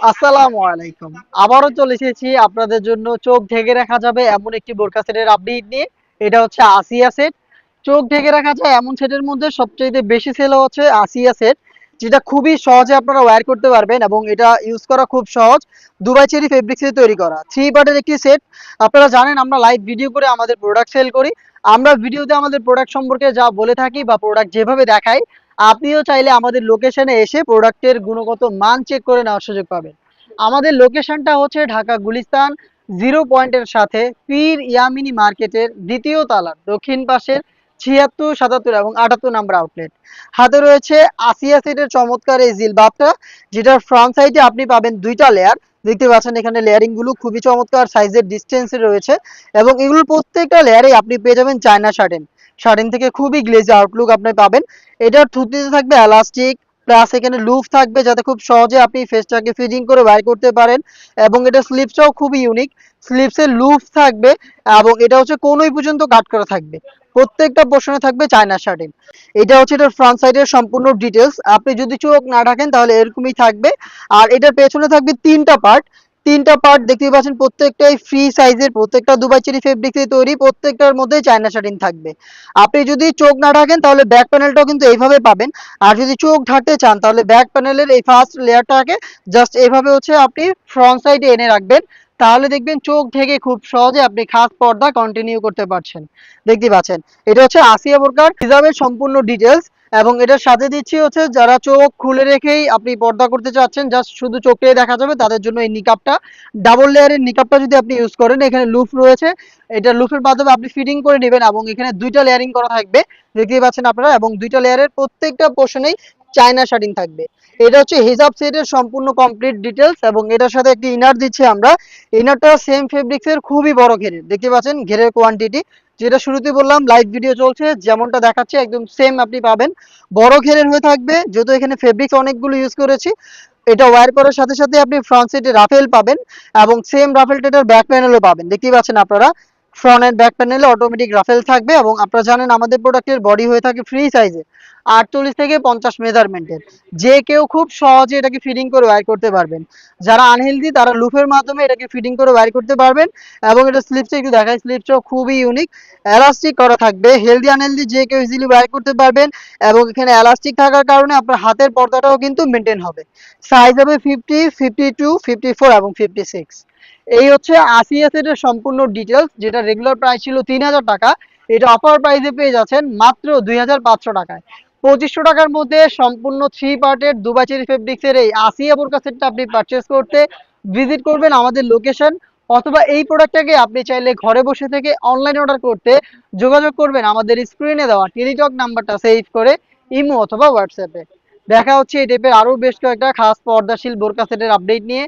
আসসালামু আলাইকুম। আবারও চলে এসেছি আপনাদের জন্য চোখ ঢেকে রাখা যাবে এমন একটি বোরকা সেটের আপডেট নিয়ে। এটা হচ্ছে আসিয়া সেট। চোখ ঢেকে রাখা যায় এমন সেটের মধ্যে সবচাইতে বেশি সেল হচ্ছে আসিয়া সেট, যেটা খুবই সহজে আপনারা ওয়্যার করতে পারবেন এবং এটা ইউজ করা খুব সহজ। দুবাই চেরি ফেব্রিক্স দিয়ে তৈরি করা থ্রি পার্টের একটি সেট। আপনারা জানেন আমরা লাইভ ভিডিও করে আমাদের প্রোডাক্ট সেল করি। আমরা ভিডিওতে আমাদের প্রোডাক্ট সম্পর্কে যা বলে থাকি বা প্রোডাক্ট যেভাবে দেখাই, আপনিও চাইলে আমাদের লোকেশনে এসে প্রোডাক্টের গুণগত মান চেক করে নেওয়ার সুযোগ পাবেন। আমাদের লোকেশনটা হচ্ছে ঢাকা গুলিস্তান জিরো পয়েন্টের সাথে পীর ইয়ামিনী মার্কেটের দ্বিতীয় তলার দক্ষিণ পাশের ৭৬, ৭৭ এবং ৭৮ নাম্বার আউটলেট। হাতে রয়েছে আসিয়া সেটের চমৎকার এই জিলবাবটা, যেটার ফ্রন্ট সাইডে আপনি পাবেন দুইটা লেয়ার। দেখতে পাচ্ছেন এখানে লেয়ারিং গুলো খুবই চমৎকার সাইজের ডিস্টেন্সে রয়েছে এবং এগুলোর প্রত্যেকটা লেয়ারে আপনি পেয়ে যাবেন চায়না শার্টেন। শার্টেন থেকে খুবই গ্লেজি আউটলুক আপনি পাবেন। এটার থুতনিতে থাকবে এলাস্টিক, প্লাস এখানে লুফ থাকবে যাতে খুব সহজে আপনি ফেসটাকে ফিটিং করে বাইর করতে পারেন। এবং এটা স্লিপসটাও খুবই ইউনিক, স্লিপসের লুফ থাকবে এবং এটা হচ্ছে কোনই পর্যন্ত কাট করা থাকবে। প্রত্যেকটা পোর্শনে থাকবে চায়না শার্টিন। এটা হচ্ছে এটার ফ্রন্ট সাইডের সম্পূর্ণ ডিটেলস। আপনি যদি চোখ না ঢাকেন তাহলে এরকমই থাকবে। আর এটার পেছনে থাকবে তিনটা পার্ট। তিনটা পার্ট দেখতেই পাচ্ছেন, প্রত্যেকটাই ফ্রি সাইজের, প্রত্যেকটা দুবাই চেরি ফেব্রিক্সে তৈরি, প্রত্যেকটার মধ্যে চায়না শার্টিন থাকবে। আপনি যদি চোখ না ঢাকেন তাহলে ব্যাক প্যানেলটাও কিন্তু এইভাবে পাবেন। আর যদি চোখ ঢাকতে চান তাহলে ব্যাক প্যানেলের এই ফার্স্ট লেয়ারটাকে জাস্ট এইভাবে হচ্ছে আপনি ফ্রন্ট সাইডে এনে রাখবেন। তাহলে দেখবেন চোখ ঢেকে খুব সহজে আপনি খাস পর্দা কন্টিনিউ করতে পারছেন। দেখতে পাচ্ছেন এটা হচ্ছে আসিয়া বোরকার হিজাবের সম্পূর্ণ ডিটেলস। এবং এটার সাথে দিচ্ছি হচ্ছে যারা চোখ খুলে রেখেই আপনি পর্দা করতে চাচ্ছেন, জাস্ট শুধু চোখটাই দেখা যাবে, তাদের জন্য এই নিকাবটা। ডাবল লেয়ারের নিকাবটা যদি আপনি ইউজ করেন, এখানে লুফ রয়েছে, এটা লুফের মাধ্যমে আপনি ফিটিং করে নেবেন এবং এখানে দুইটা লেয়ারিং করা থাকবে, দেখতেই পাচ্ছেন আপনারা। এবং দুইটা লেয়ারের প্রত্যেকটা পোর্শনেই চায়না শার্টিং থাকবে। এটা হচ্ছে হিজাব সেটের সম্পূর্ণ কমপ্লিট ডিটেলস এবং এটার সাথে একটি ইনার দিচ্ছি আমরা। ইনারটা সেম ফেব্রিক্সের খুবই বড় ঘেরের, দেখতে পাচ্ছেন ঘেরের কোয়ান্টিটি, যেটা শুরুতে বললাম লাইভ ভিডিও চলছে যেমনটা দেখাচ্ছে একদম সেম আপনি পাবেন। বড় ঘেরের হয়ে থাকবে, যেহেতু এখানে ফেব্রিক্স অনেকগুলো ইউজ করেছি। এটা ওয়্যার করার সাথে সাথে আপনি ফ্রন্ট সাইডে রাফেল পাবেন এবং সেম রাফেলটা এটার ব্যাক প্যানেলও পাবেন, দেখতেই পাচ্ছেন আপনারা। ফ্রন্ট এন্ড ব্যাক প্যানেলে অটোমেটিক রাফেল থাকবে এবং আপনারা জানেন আমাদের প্রোডাক্টের বডি হয়ে থাকে ফ্রি সাইজে 48 থেকে 50 মেজারমেন্টের। যে কেউ খুব সহজে এটাকে ফিটিং করে ওয়্যার করতে পারবেন। যারা আনহেলদি তারা লুফের মাধ্যমে এটাকে ফিটিং করে ওয়্যার করতে পারবেন। এবং এটা স্লিপসটা একটু দেখায়, স্লিপসটাও খুবই ইউনিক, এলাস্টিক করা থাকবে। হেলদি আনহেলদি যে কেউ ইজিলি ওয়্যার করতে পারবেন এবং এখানে এলাস্টিক থাকার কারণে আপনার হাতের পর্দাটাও কিন্তু মেনটেন হবে। সাইজ হবে 50, 52, 54 এবং 56। এই হচ্ছে আসিয়া সেটের সম্পূর্ণ ডিটেলস, যেটা রেগুলার প্রাইস ছিল 3000 টাকা। এটা অফার প্রাইসে পেয়ে যাচ্ছেন মাত্র 2500 টাকায়। 2500 টাকার মধ্যে সম্পূর্ণ থ্রি পার্টের দুবাই চেরি ফেব্রিক্সের এই আসিয়া বোরকা সেটটা আপনি পারচেস করতে ভিজিট করবেন আমাদের লোকেশন, অথবা এই প্রোডাক্টটাকে আপনি চাইলে ঘরে বসে থেকে অনলাইন অর্ডার করতে যোগাযোগ করবেন আমাদের স্ক্রিনে দেওয়া টেলিটক নাম্বারটা সেভ করে ইমো অথবা হোয়াটসঅ্যাপে। দেখা হচ্ছে এই টাইপের আরো বেশ কয়েকটা খাস পর্দাশীল বোরকা সেটের আপডেট নিয়ে।